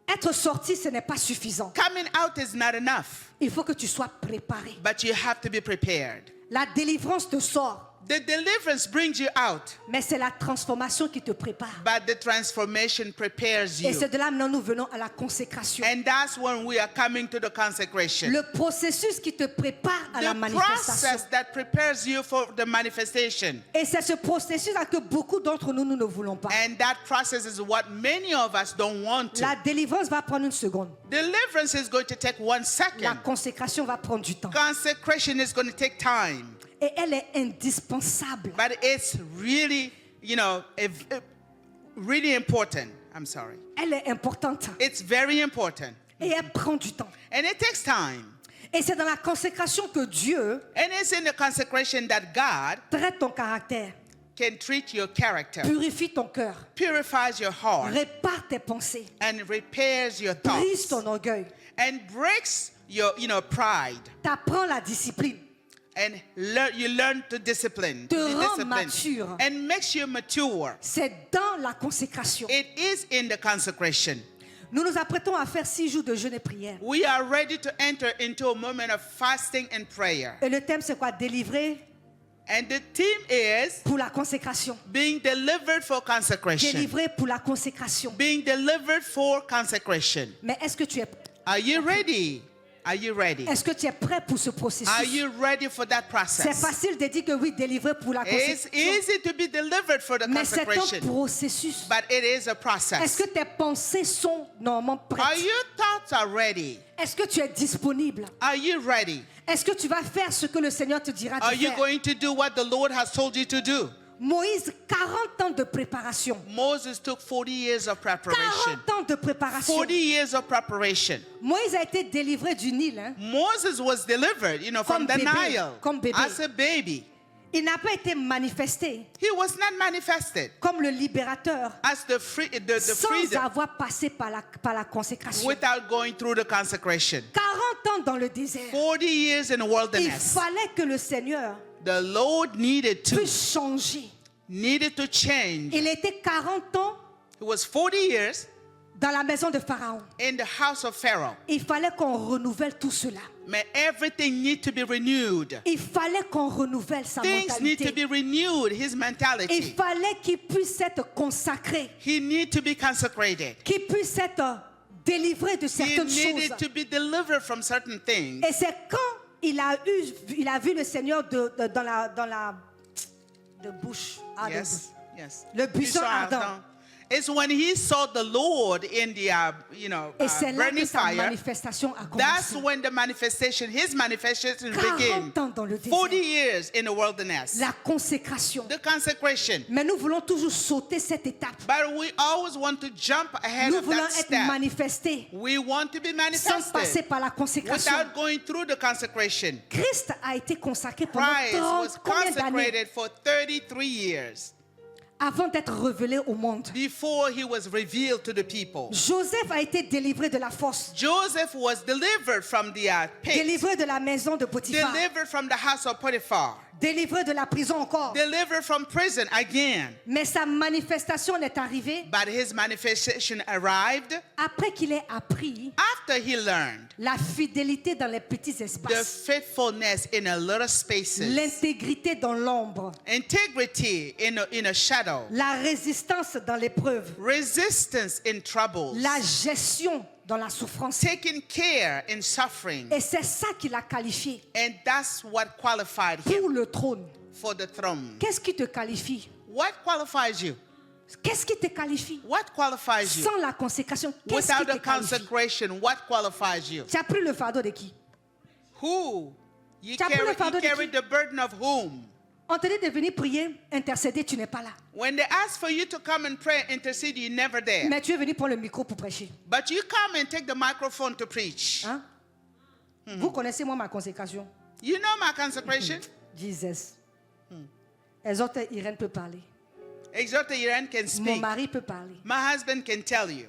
Être sorti, ce n'est pas suffisant. Coming out is not enough, Il faut que tu sois préparé. but you have to be prepared. La délivrance te sort. The deliverance brings you out, mais c'est la transformation qui te prépare. but the transformation prepares Et you. c'est de là maintenant nous venons à la consécration. And that's when we are coming to the consecration. Le processus qui te prépare à la The manifestation. process that prepares you for the manifestation. Et c'est ce processus-là que beaucoup d'entre nous, nous ne voulons pas. And that process is what many of us don't want to. La délivrance va prendre une seconde. Deliverance is going to take 1 La second. consécration va prendre du temps. Consecration is going to take time. Et elle est indispensable. But it's really, really important. I'm sorry. Elle est importante. It's very important. Et elle prend du temps. And it takes time. Et c'est dans la consécration que Dieu And it's in the consecration that God traite ton caractère, can treat your character, purifie ton cœur, purifies your heart, répare tes pensées, and repairs your brise thoughts, ton orgueil, and breaks your, pride. t'apprends la discipline, And you learn to discipline, te to be rend disciplined, mature. and makes you mature. C'est dans la consécration. It is in the consecration. Nous nous apprêtons à faire 6 jours de jeûne et prière. We are ready to enter into a moment of fasting and prayer. Et le thème, c'est quoi? Délivrer And the theme is pour la consécration. being delivered for consecration. Délivrer pour la consécration. Being delivered for consecration. Mais est-ce que tu es Are you ready? Are you ready? Est-ce que tu es prêt pour ce processus? Are you ready for that C'est process? facile de dire que oui, délivrer pour la It's consécration. easy to be delivered for the Mais c'est un consecration, processus. but it is a Est-ce process. que tes pensées sont normalement Are prêtes? your thoughts are ready? Est-ce que tu es disponible? Are you ready? Est-ce que tu vas faire ce que le Seigneur te dira de Are you faire? going to do what the Lord has told you to do? Moïse, 40 ans de préparation. Moses took 40 years of preparation. 40 ans de préparation. 40 years of preparation. Moïse a été délivré du Nil. Hein. Moses was delivered, from Comme the bébé, Nile comme bébé. as a baby. Il n'a pas été manifesté He was not manifested comme le libérateur as the sans freedom avoir passé par la consécration. without going through the consecration. 40 ans dans le désert. 40 years in the Il wilderness. fallait que le Seigneur The Lord needed to puisse changer. change. Il était 40 ans It was 40 years dans la maison de Pharaon. in the house of Pharaoh. Il fallait qu'on renouvelle tout cela. May everything need to be renewed. Il fallait qu'on renouvelle sa Things need to mentalité. be renewed. His Il mentality. fallait qu'il puisse être consacré, He need to be consecrated. qu'il puisse être délivré de He certaines needed choses. to be delivered from certain things. Et c'est quand il a vu le Seigneur dans la de bouche. Yes, yes. Le buisson Buisson ardent. ardent. It's when he saw the Lord in the, Et c'est là burning que sa fire. manifestation a That's commencé. when his manifestation began. 40 ans dans le 40 désert. years in the wilderness. La consécration. The consecration. Mais nous voulons toujours sauter cette étape. But we always want to jump ahead Nous of voulons that être step. manifestés We want to be sans passer manifested par la consécration. without going through the consecration. Christ a été consacré pendant Christ was 30 combien d'années consecrated for 33 years avant d'être révélé au monde. before he was revealed to the people. Joseph a été délivré de la force, Joseph was delivered from the pit, délivré de la maison de Potiphar, delivered from the house of Potiphar, délivré de la prison encore. delivered from prison again. Mais sa manifestation est arrivée But his manifestation arrived après qu'il ait appris after he learned la fidélité dans les petits the espaces, faithfulness in a little spaces, l'intégrité dans l'ombre, integrity in a shadow, la résistance dans l'épreuve, resistance in troubles, la gestion dans la souffrance. taking care in suffering. Et c'est ça qui l'a qualifié And that's what qualified him pour le trône. for the throne. Qu'est-ce qui te qualifie? What qualifies you? Qu'est-ce qui te qualifie? What qualifies you? Sans la consécration, qu'est-ce qui Without te the qualifie? consecration, what qualifies you? Tu as pris le fardeau de qui? Who? You Tu as pris le fardeau de carry qui? the burden of whom? On te dit de venir prier, intercéder, tu n'es pas là. When they ask for you to come and pray, intercede, you're never there. Mais tu es venu prendre le micro pour prêcher. But you come and take the microphone to preach. Hein? Vous connaissez moi ma consécration? You know my consecration? Jesus. Exhorte Irène peut parler. Exhorter Iran can Mon speak. mari peut parler. My husband can tell you.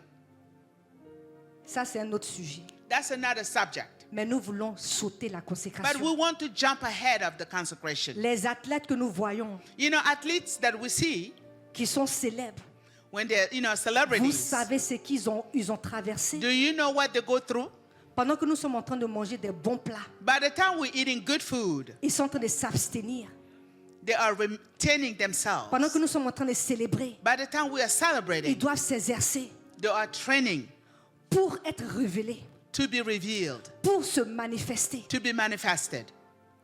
Ça, c'est un autre sujet. That's another subject. Mais nous voulons sauter la But consécration. we want to jump ahead of the consecration. Les athlètes que nous voyons, You know, athletes that we see, qui sont célèbres, when they're, vous celebrities, savez ce qu'ils ont traversé. do you know what they go through? Pendant que nous sommes en train de manger des bons plats, By the time we're eating good food, ils sont en train de s'abstenir. They are retaining themselves. Pendant que nous sommes en train de célébrer, By the time we are ils celebrating, doivent s'exercer they are training pour être révélés, to be revealed, pour se manifester. to be manifested.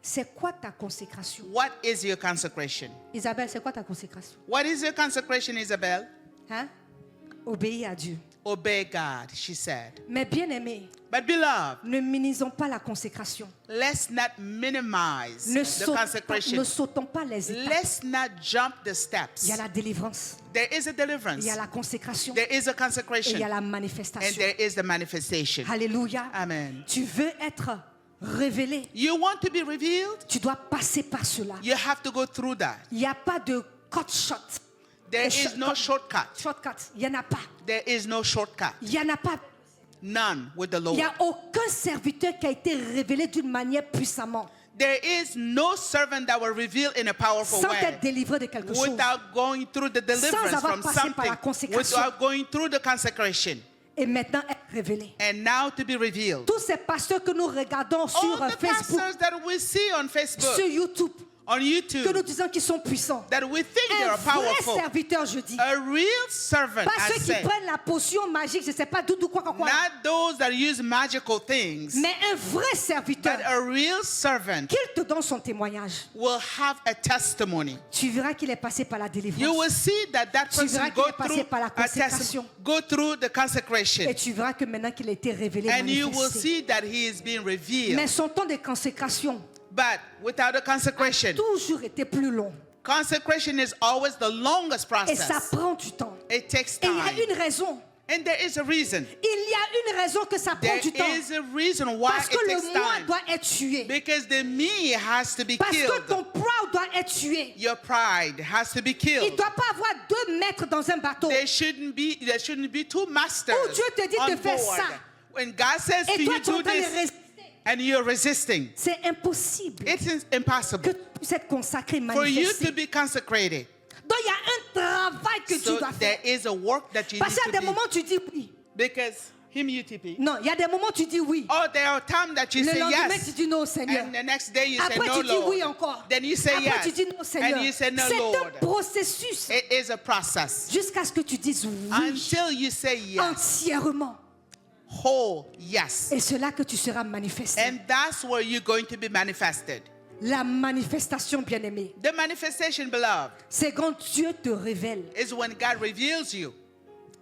C'est quoi ta consécration? What is your consecration? Isabelle, c'est quoi ta consécration? What is your consecration, Isabel? Hein? Obéir à Dieu. Obey God, she said. Mais bien aimés, But beloved, ne minimisons pas la consécration. let's not minimize Ne the sautons, consecration. pas les étapes. Let's not jump the steps. Il y a la délivrance, There is a il deliverance. y a la consécration There is a et consecration. il y a la And manifestation. there is the manifestation. Alléluia. Amen. Tu veux être révélé, You want to be revealed? tu dois passer par cela. You have to go through that. Il n'y a pas de cut shot. There is no shortcut. Shortcut. Il n'y en a pas. There is no shortcut. Il n'y en a pas. None with the Il Lord. n'y a aucun serviteur qui a été révélé d'une manière puissamment, There is no servant that will reveal in a powerful sans way être délivré de quelque chose. without going through the deliverance avoir from passé par la something, consécration. without going through the consecration. Et maintenant être révélé. And now to be revealed. Tous ces pasteurs que nous regardons sur All the Facebook, pastors that we see on Facebook, sur YouTube, on que nous YouTube, disons qu'ils sont puissants. that we think they Un are vrai powerful. serviteur, je dis. A real servant, Pas I ceux qui say. prennent la potion magique, je ne sais pas d'où quoi. Not those that use magical things, Mais un vrai serviteur, but a real servant qu'il te donne son témoignage. will have a testimony. Tu verras qu'il est passé par la You délivrance. will see that that Tu verras person qu'il go est passé through par la a consécration. go through the consecration. Et tu verras que maintenant qu'il a été révélé, And you will manifesté. see that he is being revealed. Mais son temps de consécration But without a a consecration, toujours été plus long. consecration is always the longest Et ça process. prend du temps. It takes Et il y a time. une raison. And there is a reason. Il y a une raison que ça prend There du temps. is a reason why Parce que it le takes moi time. doit être tué. Because the me has to be Parce que killed. ton proud doit être tué. Your pride has to be Il ne killed. doit pas avoir 2 maîtres dans un bateau. There shouldn't be two masters Où Dieu te dit on de faire board. ça. When God says to Et toi, you tu es en do train de this résister. and you're resisting, C'est impossible it is que impossible tu puisses être consacré, for you manifesté. to be consecrated. Donc il y a un travail que tu So dois there faire. is a work that you Parce need qu'à to des do. moments tu dis oui. Because him UTP. Non, il y a des moments tu dis oui. Oh, there are times that you Le say lendemain yes. tu dis non, Seigneur. And the next day you say Après no, tu dis Lord. oui encore. Then you say Après tu yes. dis non, Seigneur. And you say no, C'est Lord. un processus It is a process. jusqu'à ce que tu dises oui Until you say yes. entièrement. Whole yes. Et c'est là que tu seras manifesté. And that's where you're going to be manifested. La manifestation, bien-aimée, The manifestation, beloved, c'est quand Dieu te révèle. is when God reveals you.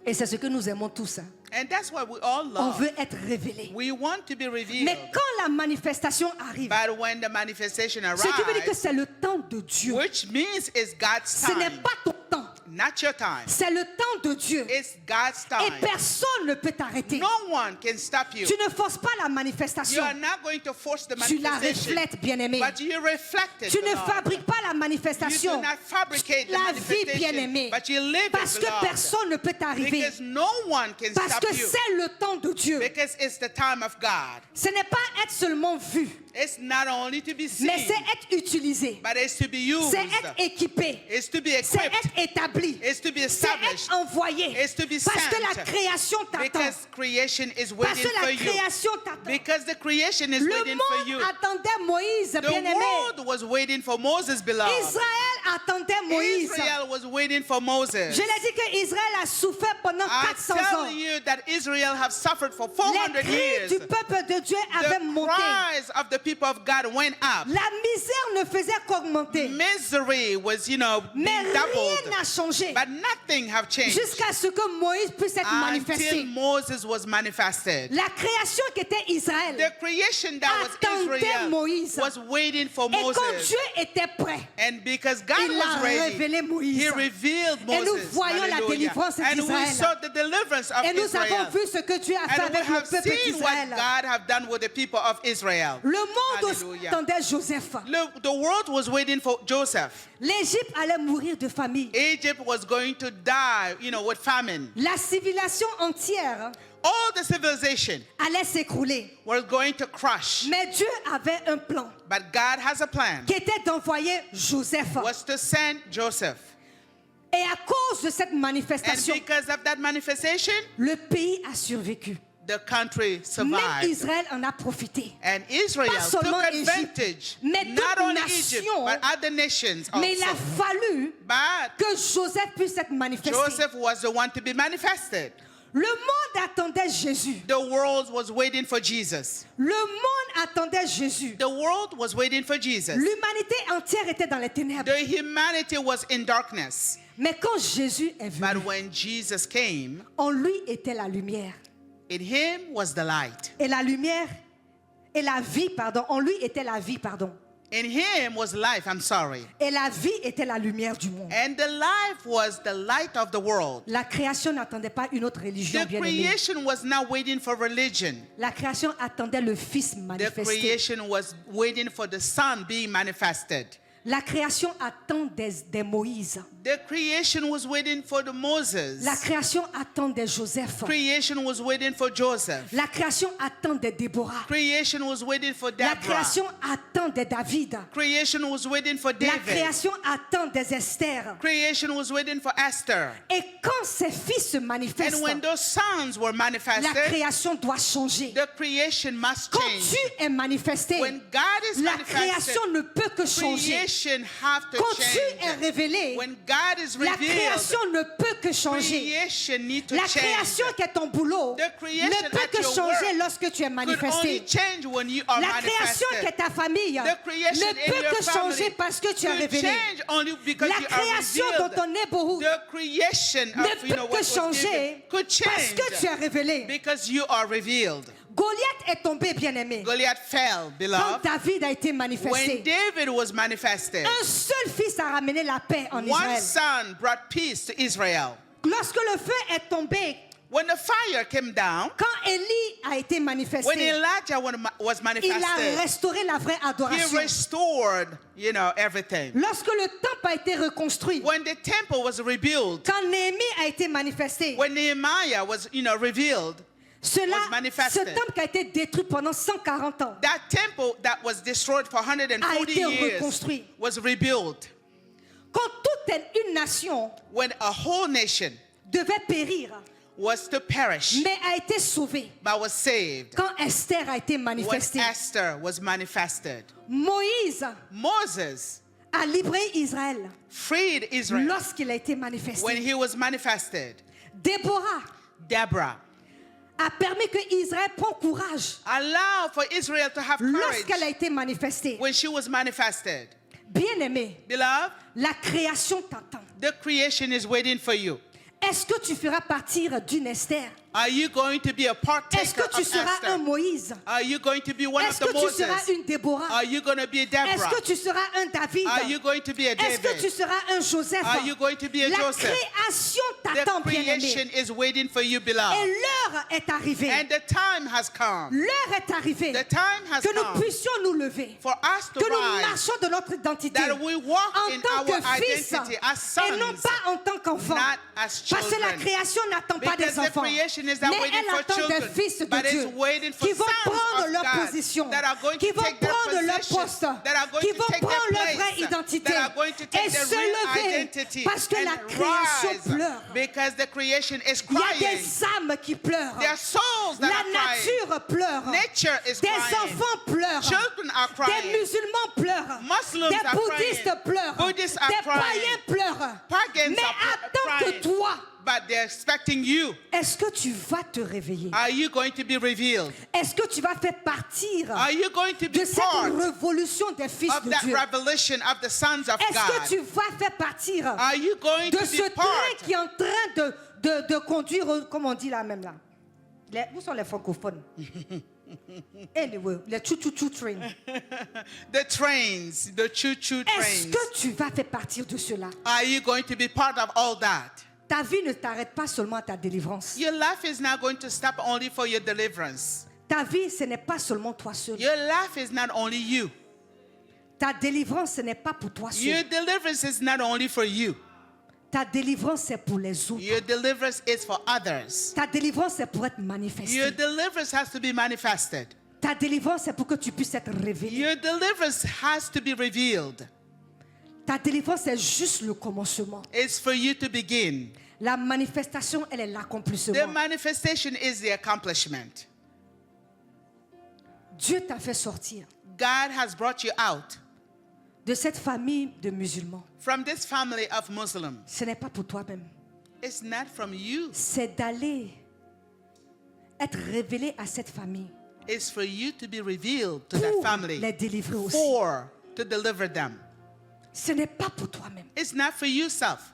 Et c'est ce que nous aimons tous. Hein. And that's what we all On love. veut être révélé. We want to be revealed. Mais quand la manifestation arrive, But when the manifestation ce qui veut dire que arrives, c'est le temps de Dieu. which means it's God's Ce n'est time, pas ton temps. not your time. C'est le temps de Dieu. It's God's Et time. personne ne peut t'arrêter. No one can stop you. Tu ne forces pas la You manifestation. are not going to force the Tu la manifestation. reflètes, bien-aimé. But you reflect it. Tu ne beloved. fabriques pas la You manifestation. do not fabricate the La vie, manifestation, bien-aimé. but you live Parce it, que beloved. personne ne peut t'arriver. Because no one can Parce stop que you. c'est le temps de Dieu. Because it's the time of God. Ce n'est pas être seulement vu, It's not only to be seen, mais c'est être utilisé. but it's to be used. C'est être équipé. It's to be C'est equipped. être établi. It's to be C'est established. être envoyé. It's to be Parce que sent. la création t'attend. Because creation is Parce waiting que for la you. création t'attend. Because the creation is Le waiting for you. monde attendait Moïse, The bien-aimé. world was waiting for Moses, beloved. Israël attendait Moïse. Israel was waiting for Moses. Je l'ai dit que Israël a souffert pendant I 400 tell ans. you that Israel have suffered for Les 400 cris years. du peuple de Dieu avaient The monté. cries of the people of God went up. La misère ne faisait qu'augmenter. Misery was, being Mais rien doubled. n'a changé But nothing have changed jusqu'à ce que Moïse puisse être until manifesté. Moses was manifested. La création qui était Israël. The creation that was Attendait Israel Moïse. was waiting for Et quand Moses. Dieu était prêt, And because God il a was ready, révélé Moïse. He revealed Et nous Moses. voyons la Hallelujah. délivrance And we d'Israël. saw the deliverance of Et nous avons Israel. vu ce que Dieu a fait And we avec le have peuple seen what d'Israël. God have done with the people of Israel. Le monde aussi Hallelujah. attendait Joseph. The world was waiting for Joseph. L'Égypte allait mourir de famine. Egypt was going to die, with famine. La civilisation entière All the civilization allait s'écrouler. was going to crush. Mais Dieu avait un plan But God has a plan. qui était d'envoyer Joseph. Was to send Joseph. Et à cause de cette And manifestation, because of that manifestation, le pays a survécu. the country Même survived. Israël en a profité. And Israel Pas took seulement advantage, mais not toute only nation, Egypt, but other nations Mais il a also. fallu But que Joseph puisse être manifesté. Joseph was the one to be manifested. Le monde attendait Jésus. The world was waiting for Jesus. Le monde attendait Jésus. The world was waiting for Jesus. L'humanité entière était dans les ténèbres. The humanity was in darkness. Mais quand Jésus est venu, But when Jesus came, en lui était la lumière. in him was the light. Et la lumière, et la vie, pardon. En lui était la vie, pardon. In him was life, I'm sorry. Et la vie était la lumière du monde. And the life was the light of the world. La création n'attendait pas une autre religion, The bien aimée. creation was not waiting for religion. La création attendait le Fils The manifesté. creation was waiting for the Son being manifested. La création attend des Moïse. The creation was waiting for the Moses. La création attend des Joseph. Creation was waiting for Joseph. La création attend des Déborah. Creation was waiting for La Deborah. création attend des David. Creation was waiting for La David. création attend des Esther. Creation was waiting for Esther. Et quand ces fils se And manifestent, when those sons were la manifested, création doit changer. the creation must Quand change. tu es manifesté, When God is la manifested, création ne peut que changer. creation have to Quand tu es change. révélé, When God is la revealed, création ne peut que changer. creation need to La change. création qui est ton boulot The creation ne peut at que your changer work lorsque tu es could only manifesté. change when you are La création qui est manifested. ta famille The creation ne in peut your que changer family parce que tu es could révélé. change only because La you are création revealed. dont on est beau The creation ne of peut what que was given changer could parce que tu es change révélé. because you are revealed. Goliath est tombé, bien-aimé, Goliath fell, quand beloved. David a été When manifesté. David was manifested, Un seul fils a ramené la paix en one Israël. son brought peace to Israel. Lorsque le feu est tombé, When the fire came down, quand Élie a été when manifesté, Elijah was il a manifested, restauré la vraie he adoration. restored, everything. Lorsque le temple a été reconstruit, When the temple was rebuilt, quand Néhémie a été manifesté, when Nehemiah was, revealed, cela, was manifested. ce temple qui a été détruit pendant 140 ans, that temple that was destroyed for 140 a été years reconstruit. was rebuilt. Quand toute une nation When a whole nation devait périr, was to perish, mais a été sauvée, but was saved, quand Esther a été when manifestée, Esther was manifested. Moïse Moses a libéré Israël freed Israel lorsqu'il a été when manifesté. he was manifested. Déborah Deborah a permis que Israël prenne courage allowed for Israel to have lorsqu'elle a courage été manifestée. when she was manifested. Bien-aimé, Beloved, la création t'attend. the creation is waiting for you. Est-ce que tu feras partir d'une Esther? Are you going to be a Est-ce partaker que tu of seras un Esther? Moïse? Are you going to be one of Est-ce the que tu seras Moses? une Déborah? Are you going to be a Est-ce Deborah? que tu seras un David? Are you going to be a Est-ce que tu David? seras un Joseph? Are you going to be a La Joseph? création The t'attend, bien-aimé. creation is waiting for you, Et beloved. l'heure est arrivée. And the time has come. L'heure est arrivée The time has que nous come puissions nous lever. for us to Que nous rise, marchions de notre identité that we walk en in tant our que fils identity as et non sons, pas en tant qu'enfant. not as Parce que la children. création n'attend pas Because des the enfants, creation is mais not waiting elle for attend des children, fils de but Dieu it's waiting for qui vont sons prendre of leur God position, that are going qui to vont take their prendre leur position, poste, that are going qui to vont take their prendre leur place, vraie identité that are going to et take their se real lever identity parce que la and création rise pleure. because the creation is Il y a crying. des âmes qui pleurent. There are souls that La are crying. nature pleure. Nature is Des crying. enfants pleurent. Children are Des crying. musulmans pleurent. Muslims Des are bouddhistes crying. pleurent. Buddhists are Des crying. païens pleurent. Pagans Mais are attends que crying. toi, But they're expecting you. est-ce que tu vas te réveiller? Are you going to be revealed? Est-ce que tu vas faire partir Are you going to be de cette part révolution des fils of de that Dieu? revelation of the sons of Est-ce que God? tu vas faire partir Are you going de to ce be part? train qui est en train de conduire, comme on dit là même là? Où sont les francophones? Anyway, les chou-chou-chou train. The trains, the choo-choo Est-ce trains. que tu vas faire partir de cela? Are you going to be part of all that? Ta vie ne t'arrête pas seulement à ta délivrance. Your life is not going to stop only for your deliverance. Ta vie, ce n'est pas seulement toi seul. Your life is not only you. Ta délivrance, ce n'est pas pour toi Your seul. deliverance is not only for you. Ta délivrance, c'est pour les autres. Your deliverance is for others. Ta délivrance, c'est pour être Your manifestée. deliverance has to be manifested. Ta délivrance, c'est pour que tu puisses être révélé. Your deliverance has to be revealed. Ta délivrance, c'est juste le commencement. It's for you to begin. La manifestation, elle est The l'accomplissement. manifestation is the accomplishment. Dieu t'a fait sortir God has brought you out de cette famille de musulmans. from this family of Muslims. Ce n'est pas pour toi-même. It's not from you. C'est d'aller être révélé à cette famille. It's for you to be revealed to that Pour family. les délivrer aussi. For to deliver them. Ce n'est pas pour toi-même. It's not for yourself.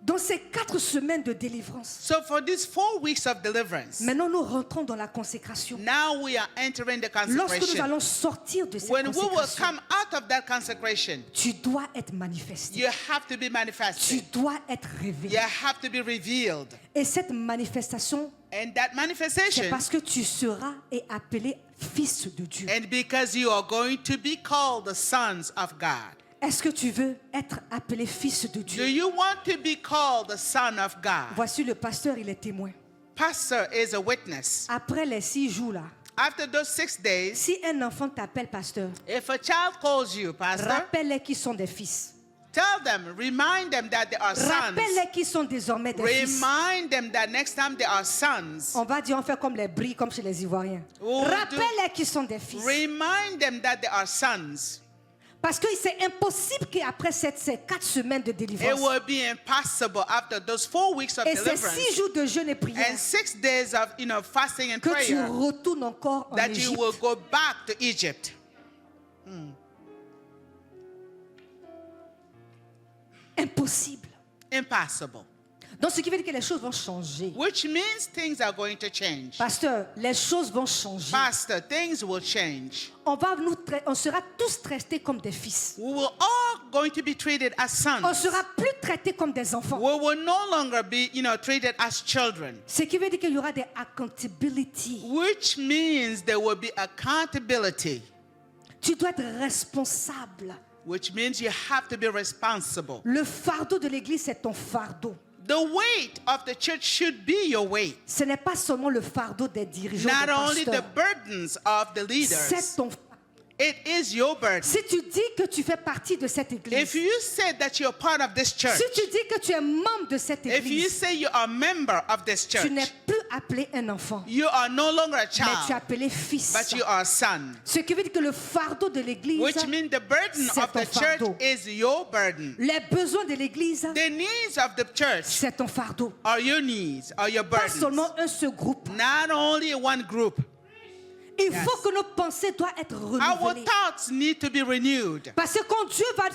Dans ces 4 semaines de délivrance, So for these 4 weeks of deliverance, maintenant nous rentrons dans la consécration. now we are entering the Lorsque nous consecration. allons sortir de cette When we will consécration, come out of that consecration, tu dois être manifesté. you have to be Tu manifested. dois être You révélé. have to be revealed. Et cette manifestation, And that c'est manifestation, parce que tu seras et appelé fils de Dieu. and because you are going to be called the sons of God. Est-ce que tu veux être appelé fils de Do Dieu? you want to be called the son of God? Voici le pasteur, il est témoin. Pastor is a witness. Après les 6 jours là, After those 6 days, si un enfant t'appelle pasteur, if a child calls you, Pastor, rappelle-les qu'ils sont des fils. tell them, remind them that they are sons. Rappelle-les qu'ils sont désormais des fils. Remind them that next time they are sons. On va dire, on fait comme les bris, comme chez les Ivoiriens. Oh, Rappelle-les qu'ils sont des fils. Remind them that they are sons. Parce que c'est impossible qu'après ces 4 semaines de It délivrance will be impossible after those 4 weeks of et ces deliverance 6 jours de jeûne et prière and 6 days of fasting and que tu prayer retournes encore en that you Égypte. will go back to Egypt. Impossible. Impossible. Donc ce qui veut dire que les choses vont changer. Which means things are going to change. Pasteur, les choses vont changer. Pastor, things will change. On sera tous traités comme des fils. We will all going to be treated as On sons. sera plus traités comme des enfants. We will no longer be, treated as children. Ce qui veut dire qu'il y aura des accountability. Which means there will be accountability. Tu dois être responsable. Which means you have to be responsible. Le fardeau de l'église, c'est ton fardeau. The weight of the church should be your weight. Ce n'est pas seulement le fardeau des dirigeants, Not des only the pasteurs. burdens of the C'est leaders. ton. It is your burden. Si tu dis que tu fais partie de cette église, If you say that you're part of this church, si tu dis que tu es membre de cette if you église, say you are a member of this tu church, n'es plus appelé un enfant, you are no longer a mais tu es child, appelé fils. but you are a son. Ce qui veut dire que le fardeau de l'église, Which means the burden c'est of the ton church fardeau. is your burden. Les besoins de l'église, The needs of the church c'est ton fardeau. are your needs, are your Pas burdens. seulement un seul groupe. Not only one group. Il faut que nos pensées doivent être Our renouvelées. thoughts need to be renewed. Parce que quand Dieu va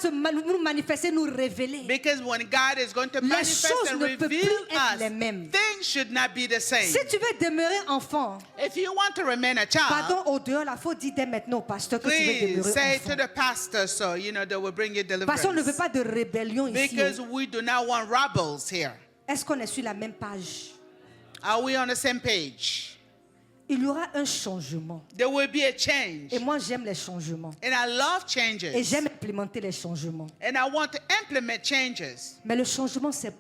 nous manifester, nous révéler, Because when God is going to les manifest choses and ne peuvent reveal plus être us, les mêmes. things should not be the same. Si tu veux demeurer enfant, If you want to remain a child, pardon, au dehors, il faut dire dès maintenant au pasteur que tu veux please demeurer say enfant. to the pastor so they will bring you Parce qu'on ne veut deliverance. pas de rébellion ici. Because we do not want rebels here. Est-ce qu'on est sur la même page? Are we on the same page? Il y aura un changement. There will be a change. Et moi, j'aime les changements. And I love Et changes. j'aime implémenter les changements. And I want to implement changes. Mais le changement, c'est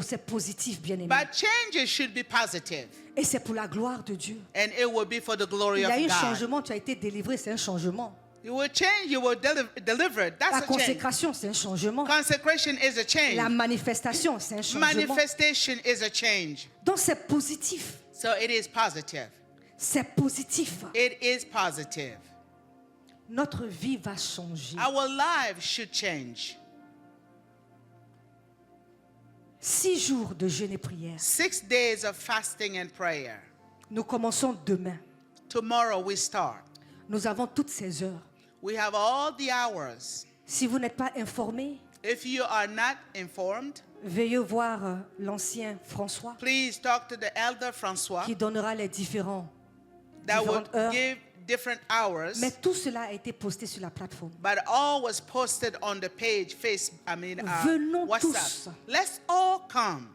c'est positif, bien aimé. But changes should be positive. Et c'est pour la gloire de Dieu. And it will be for the glory Il y of a un God. changement, tu as été délivré, c'est un changement. You will change, you will deliver. La That's a change. consécration, c'est un changement. Consecration is a change. La manifestation, c'est un changement. Manifestation is a change. Donc c'est positif. So it is positive. C'est positif. It is positive. Notre vie va changer. Our lives should change. 6 jours de jeûne et prière. 6 days of fasting and prayer. Nous commençons demain. Tomorrow we start. Nous avons toutes ces heures. We have all the hours. Si vous n'êtes pas informé, If you are not informed, veuillez voir l'ancien François please talk to the elder Francois qui donnera les that will différentes heures. give different hours. Mais tout cela a été posté sur la plateforme. But all was posted on the page, Venons WhatsApp. tous. Let's all come.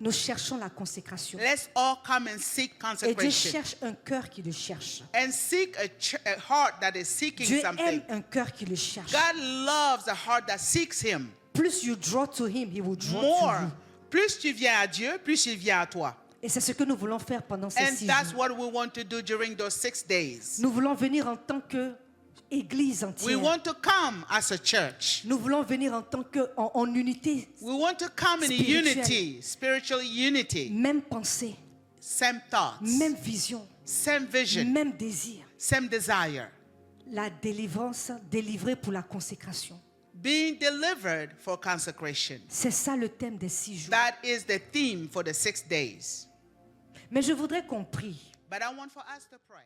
Nous cherchons la consécration. Let's all come and seek Et Dieu consecration. cherche un cœur qui le cherche. And seek a heart that is seeking Dieu something. aime un cœur qui le cherche. God loves a heart that seeks Him. Plus you draw to him, he will draw to More. you. Plus tu viens à Dieu, plus il vient à toi. Et c'est ce que nous voulons faire pendant ces And 6 that's jours. what we want to do during those 6 days. Nous voulons venir en tant que Église We entière. want to come as a church. Nous voulons venir en tant que en unité, We want to come in Spirituelle. unity, spiritual unity, même pensée, same thoughts, même vision, same vision, même désir. same desire. La délivrance, délivrée pour la consécration. Being delivered for consecration. C'est ça le thème des 6 jours. That is the theme for the 6 days. Mais je voudrais qu'on prie. But I want for us to pray.